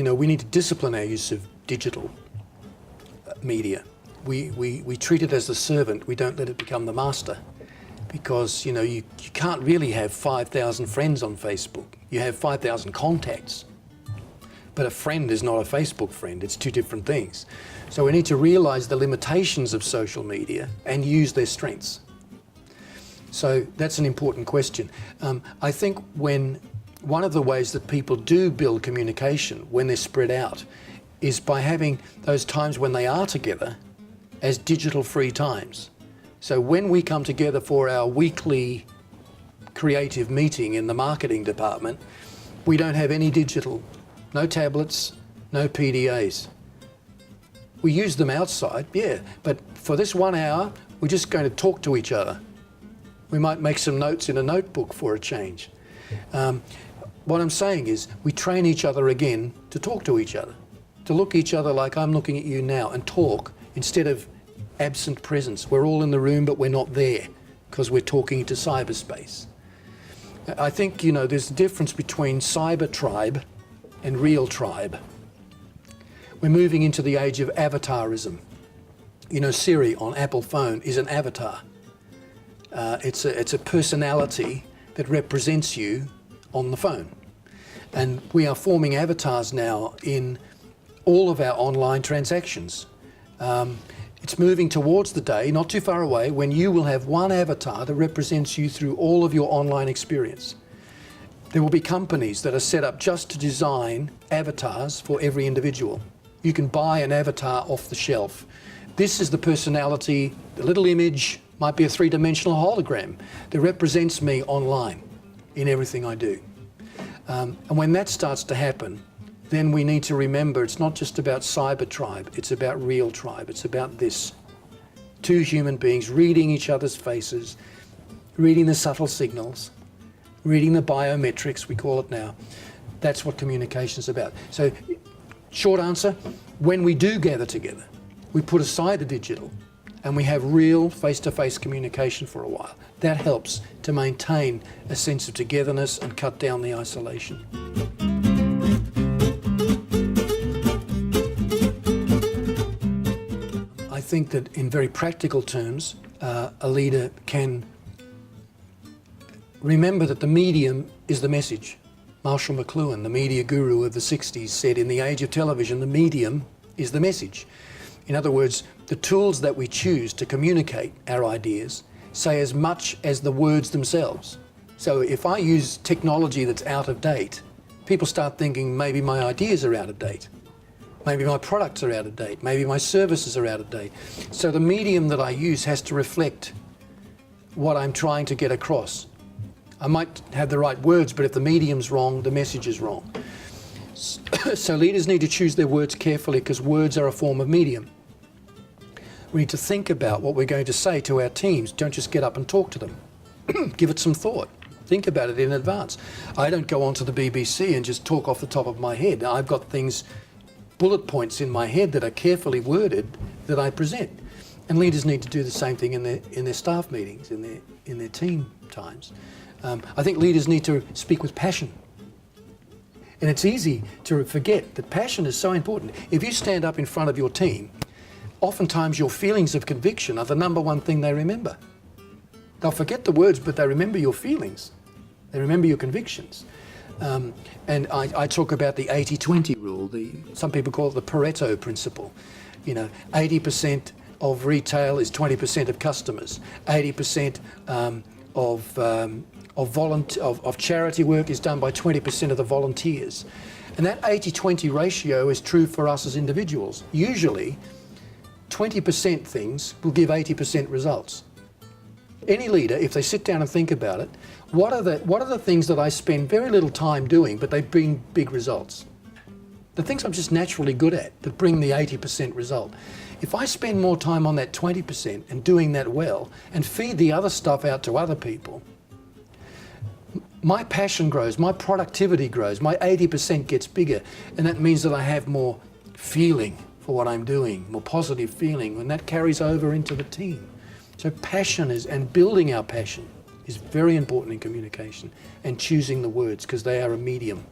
we need to discipline our use of digital media. We treat it as the servant. We don't let it become the master, because you can't really have 5,000 friends on Facebook. You have 5,000 contacts, but a friend is not a Facebook friend. It's two different things. So we need to realize the limitations of social media and use their strengths. So that's an important question. I think one of the ways that people do build communication when they're spread out is by having those times when they are together as digital free times. So when we come together for our weekly creative meeting in the marketing department, we don't have any digital, no tablets, no PDAs. We use them outside, yeah, but for this 1 hour, we're just going to talk to each other. We might make some notes in a notebook for a change. What I'm saying is we train each other again to talk to each other, to look at each other like I'm looking at you now and talk instead of absent presence. We're all in the room, but we're not there because we're talking into cyberspace. I think, there's a difference between cyber tribe and real tribe. We're moving into the age of avatarism. Siri on Apple phone is an avatar. It's a personality that represents you on the phone. And we are forming avatars now in all of our online transactions. It's moving towards the day, not too far away, when you will have one avatar that represents you through all of your online experience. There will be companies that are set up just to design avatars for every individual. You can buy an avatar off the shelf. This is the personality, the little image might be a three-dimensional hologram that represents me online in everything I do. And when that starts to happen, then we need to remember it's not just about cyber tribe, it's about real tribe. It's about this. Two human beings reading each other's faces, reading the subtle signals, reading the biometrics, we call it now. That's what communication is about. So, short answer, when we do gather together, we put aside the digital and we have real face-to-face communication for a while. That helps to maintain a sense of togetherness and cut down the isolation. I think that in very practical terms, a leader can remember that the medium is the message. Marshall McLuhan, the media guru of the 60s, said in the age of television, the medium is the message. In other words, the tools that we choose to communicate our ideas say as much as the words themselves. So if I use technology that's out of date, people start thinking maybe my ideas are out of date. Maybe my products are out of date. Maybe my services are out of date. So the medium that I use has to reflect what I'm trying to get across. I might have the right words, but if the medium's wrong, the message is wrong. So leaders need to choose their words carefully because words are a form of medium. We need to think about what we're going to say to our teams. Don't just get up and talk to them. Give it some thought. Think about it in advance. I don't go onto the BBC and just talk off the top of my head. I've got things, bullet points in my head that are carefully worded that I present. And leaders need to do the same thing in their staff meetings, in their team times. I think leaders need to speak with passion. And it's easy to forget that passion is so important. If you stand up in front of your team, oftentimes your feelings of conviction are the number one thing they remember. They'll forget the words, but they remember your feelings. They remember your convictions. And I talk about the 80-20 rule. Some people call it the Pareto principle. 80% of retail is 20% of customers. 80% of charity work is done by 20% of the volunteers. And that 80-20 ratio is true for us as individuals. Usually, 20% things will give 80% results. Any leader, if they sit down and think about it, what are the things that I spend very little time doing, but they bring big results? The things I'm just naturally good at that bring the 80% result. If I spend more time on that 20% and doing that well and feed the other stuff out to other people, my passion grows, my productivity grows, my 80% gets bigger, and that means that I have more feeling for what I'm doing, more positive feeling, and that carries over into the team. So passion and building our passion is very important in communication, and choosing the words because they are a medium.